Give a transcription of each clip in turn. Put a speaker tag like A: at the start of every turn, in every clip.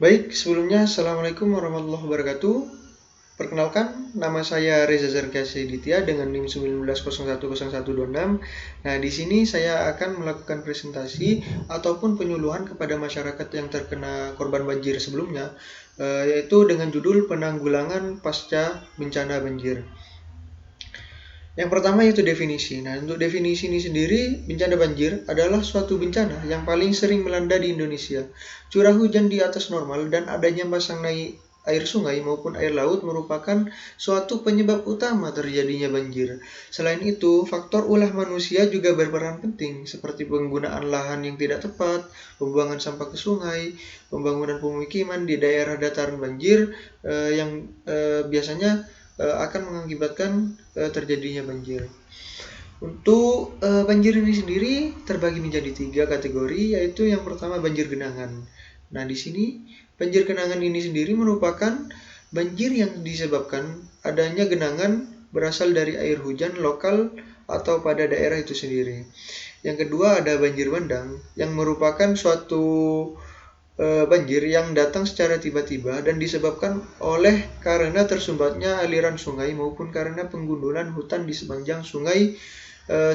A: Baik, sebelumnya Assalamualaikum warahmatullahi wabarakatuh. Perkenalkan, nama saya Reza Zarkasi Ditya dengan NIM 19010126. Nah, di sini saya akan melakukan presentasi ataupun penyuluhan kepada masyarakat yang terkena korban banjir sebelumnya, yaitu dengan judul penanggulangan pasca bencana banjir. Yang pertama yaitu definisi. Nah, untuk definisi ini sendiri, bencana banjir adalah suatu bencana yang paling sering melanda di Indonesia. Curah hujan di atas normal dan adanya pasang naik air sungai maupun air laut merupakan suatu penyebab utama terjadinya banjir. Selain itu, faktor ulah manusia juga berperan penting, seperti penggunaan lahan yang tidak tepat, pembuangan sampah ke sungai, pembangunan pemukiman di daerah dataran banjir yang biasanya akan mengakibatkan terjadinya banjir. Untuk banjir ini sendiri terbagi menjadi 3 kategori, yaitu yang pertama banjir genangan. Nah, di sini banjir genangan ini sendiri merupakan banjir yang disebabkan adanya genangan berasal dari air hujan lokal atau pada daerah itu sendiri. Yang kedua ada banjir bandang yang merupakan suatu banjir yang datang secara tiba-tiba dan disebabkan oleh karena tersumbatnya aliran sungai maupun karena penggundulan hutan di sepanjang sungai,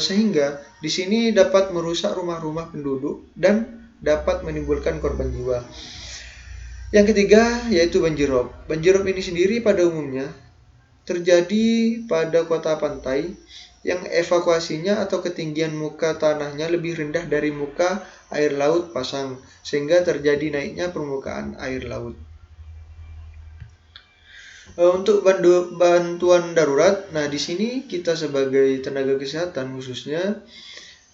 A: sehingga di sini dapat merusak rumah-rumah penduduk dan dapat menimbulkan korban jiwa. Yang ketiga yaitu banjir rob. Banjir rob ini sendiri pada umumnya terjadi pada kota pantai yang evakuasinya atau ketinggian muka tanahnya lebih rendah dari muka air laut pasang, sehingga terjadi naiknya permukaan air laut. Untuk bantuan darurat, nah di sini kita sebagai tenaga kesehatan khususnya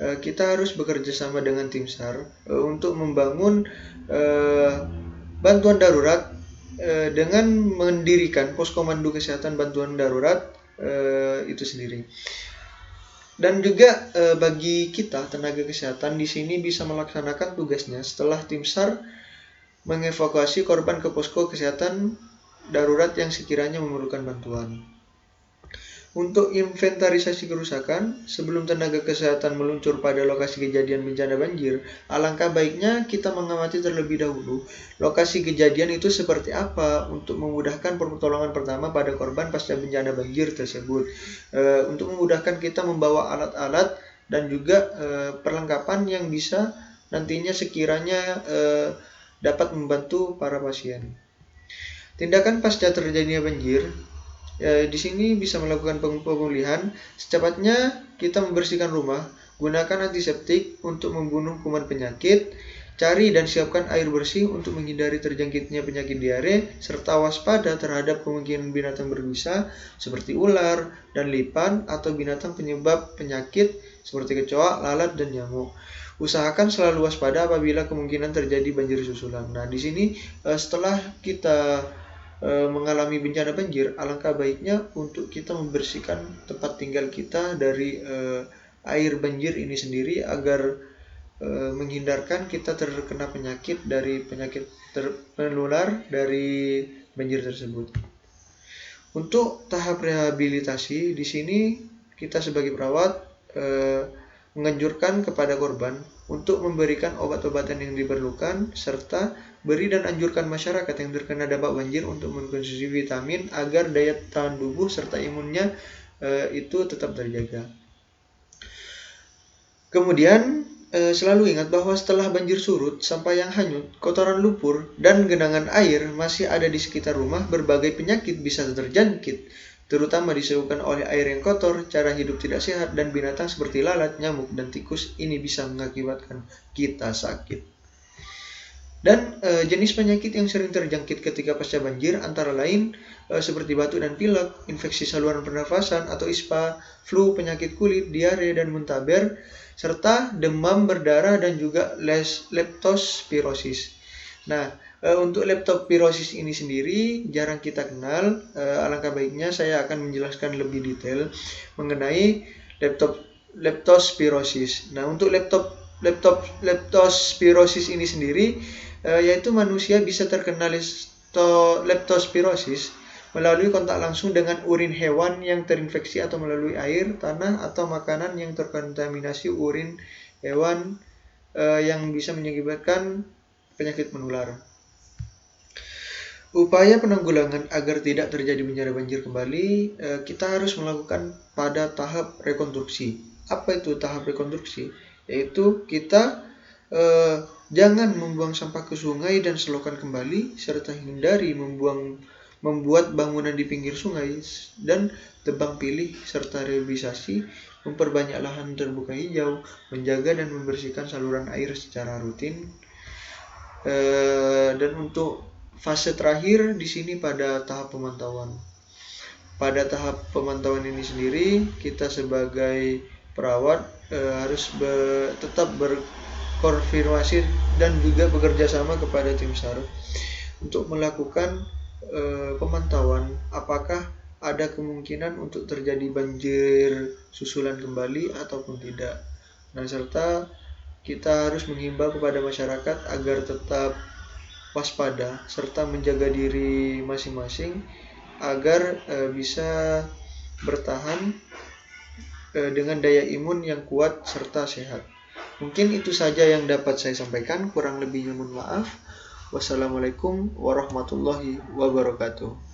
A: kita harus bekerja sama dengan tim SAR untuk membangun bantuan darurat dengan mendirikan poskomando kesehatan bantuan darurat itu sendiri. Dan juga bagi kita tenaga kesehatan di sini bisa melaksanakan tugasnya setelah tim SAR mengevakuasi korban ke posko kesehatan darurat yang sekiranya memerlukan bantuan. Untuk inventarisasi kerusakan, sebelum tenaga kesehatan meluncur pada lokasi kejadian bencana banjir, alangkah baiknya kita mengamati terlebih dahulu lokasi kejadian itu seperti apa untuk memudahkan pertolongan pertama pada korban pasca bencana banjir tersebut. Untuk memudahkan kita membawa alat-alat dan juga perlengkapan yang bisa nantinya sekiranya dapat membantu para pasien. Tindakan pasca terjadinya banjir, di sini bisa melakukan pemulihan. Secepatnya kita membersihkan rumah, gunakan antiseptik untuk membunuh kuman penyakit, cari dan siapkan air bersih untuk menghindari terjangkitnya penyakit diare, serta waspada terhadap kemungkinan binatang berbisa seperti ular dan lipan atau binatang penyebab penyakit seperti kecoa, lalat, dan nyamuk. Usahakan selalu waspada apabila kemungkinan terjadi banjir susulan. Nah, di sini setelah kita mengalami bencana banjir, alangkah baiknya untuk kita membersihkan tempat tinggal kita dari air banjir ini sendiri agar menghindarkan kita terkena penyakit penular dari banjir tersebut. Untuk tahap rehabilitasi di sini kita sebagai perawat menganjurkan kepada korban untuk memberikan obat-obatan yang diperlukan serta beri dan anjurkan masyarakat yang terkena dampak banjir untuk mengkonsumsi vitamin agar daya tahan tubuh serta imunnya itu tetap terjaga. Kemudian selalu ingat bahwa setelah banjir surut, sampah yang hanyut, kotoran lumpur, dan genangan air masih ada di sekitar rumah, berbagai penyakit bisa terjangkit, terutama disebabkan oleh air yang kotor, cara hidup tidak sehat, dan binatang seperti lalat, nyamuk, dan tikus ini bisa mengakibatkan kita sakit. Dan jenis penyakit yang sering terjangkit ketika pasca banjir antara lain seperti batuk dan pilek, infeksi saluran pernafasan atau ISPA, flu, penyakit kulit, diare dan muntaber, serta demam berdarah dan juga leptospirosis. Nah, untuk leptospirosis ini sendiri jarang kita kenal. Alangkah baiknya saya akan menjelaskan lebih detail mengenai leptospirosis. Nah, untuk leptospirosis ini sendiri yaitu manusia bisa terkena leptospirosis melalui kontak langsung dengan urin hewan yang terinfeksi atau melalui air, tanah, atau makanan yang terkontaminasi urin hewan yang bisa menyebabkan penyakit menular. Upaya penanggulangan agar tidak terjadi bencana banjir kembali, kita harus melakukan pada tahap rekonstruksi. Apa itu tahap rekonstruksi? Yaitu kita jangan membuang sampah ke sungai dan selokan kembali, serta hindari membuat bangunan di pinggir sungai, dan tebang pilih serta rehabilitasi, memperbanyak lahan terbuka hijau, menjaga dan membersihkan saluran air secara rutin. Dan untuk fase terakhir di sini pada tahap pemantauan. Pada tahap pemantauan ini sendiri, kita sebagai perawat harus tetap berkonfirmasi dan juga bekerja sama kepada tim SAR untuk melakukan pemantauan apakah ada kemungkinan untuk terjadi banjir susulan kembali ataupun tidak. Nah, serta kita harus menghimbau kepada masyarakat agar tetap waspada serta menjaga diri masing-masing agar bisa bertahan dengan daya imun yang kuat serta sehat. Mungkin itu saja yang dapat saya sampaikan, kurang lebihnya mohon maaf. Wassalamualaikum warahmatullahi wabarakatuh.